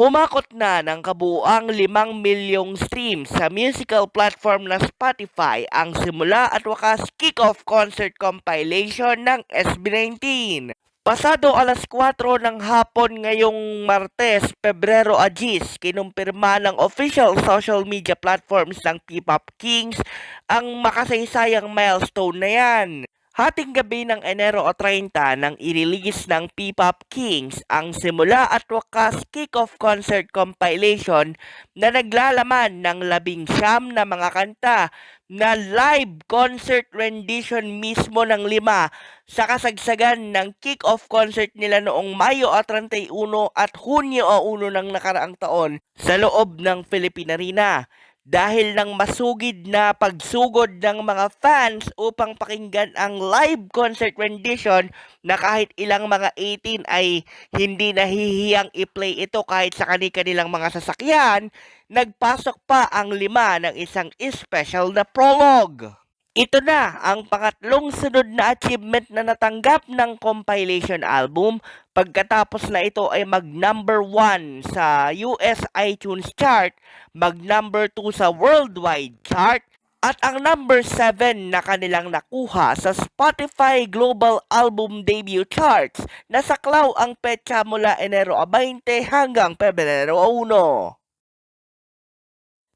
Humakot na ng kabuuang 5 milyong streams sa musical platform na Spotify ang simula at wakas kick-off concert compilation ng SB19. Pasado alas 4 ng hapon ngayong Martes, Pebrero 10, kinumpirma ng official social media platforms ng P-Pop Kings ang makasaysayang milestone na yan. Hating gabi ng Enero 30 nang i-release ng P-Pop Kings ang simula at wakas kick-off concert compilation na naglalaman ng 19 na mga kanta na live concert rendition mismo ng 5 sa kasagsagan ng kick-off concert nila noong Mayo 31 at Hunyo 1 ng nakaraang taon sa loob ng Philippine Arena. Dahil ng masugid na pagsugod ng mga fans upang pakinggan ang live concert rendition na kahit ilang mga 18 ay hindi nahihiyang i-play ito kahit sa kanilang mga sasakyan, nagpasok pa ang 5 ng isang special na prologue. Ito na ang pangatlong sunod na achievement na natanggap ng compilation album pagkatapos na ito ay mag-number 1 sa US iTunes chart, mag-number 2 sa worldwide chart, at ang number 7 na kanilang nakuha sa Spotify Global Album Debut Charts na saklaw ang petsa mula Enero 20 hanggang Pebrero 1.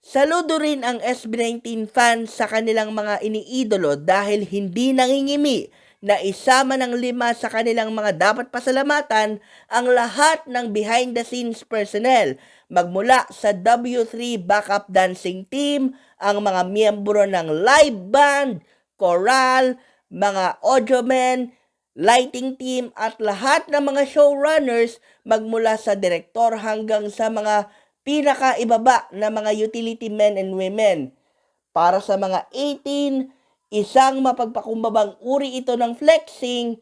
Saludo rin ang SB19 fans sa kanilang mga iniidolo dahil hindi nangingimi na isama ng 5 sa kanilang mga dapat pasalamatan ang lahat ng behind-the-scenes personnel magmula sa W3 backup dancing team, ang mga miyembro ng live band, choral, mga audio men, lighting team at lahat ng mga showrunners magmula sa direktor hanggang sa mga pinakaibaba na mga utility men and women. Para sa mga 18, isang mapagpakumbabang uri ito ng flexing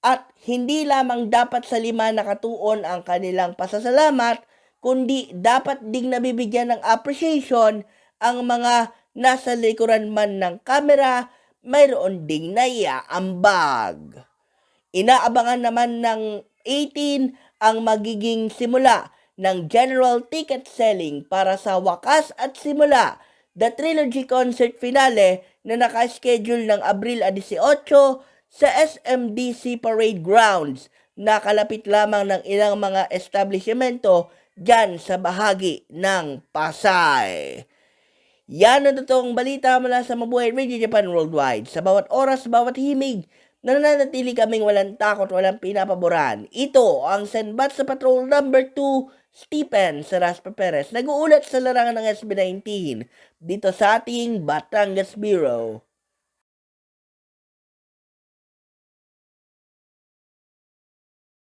at hindi lamang dapat sa 5 nakatuon ang kanilang pasasalamat, kundi dapat ding nabibigyan ng appreciation ang mga nasa likuran man ng kamera, mayroon ding naiaambag. Inaabangan naman ng 18 ang magiging simula ng general ticket selling para sa wakas at simula The Trilogy Concert Finale na naka-schedule ng Abril 18 sa SMDC Parade Grounds na kalapit lamang ng ilang mga establishmento dyan sa bahagi ng Pasay. Yan ang totoong balita mula sa Mabuhay Radio Japan Worldwide. Sa bawat oras, bawat himig, nananatili kaming walang takot, walang pinapaboran. Ito ang Senbat sa Patrol number 2, Stephen Saraspe Perez, nag-uulat sa larangan ng SB19 dito sa ating Batangas Bureau.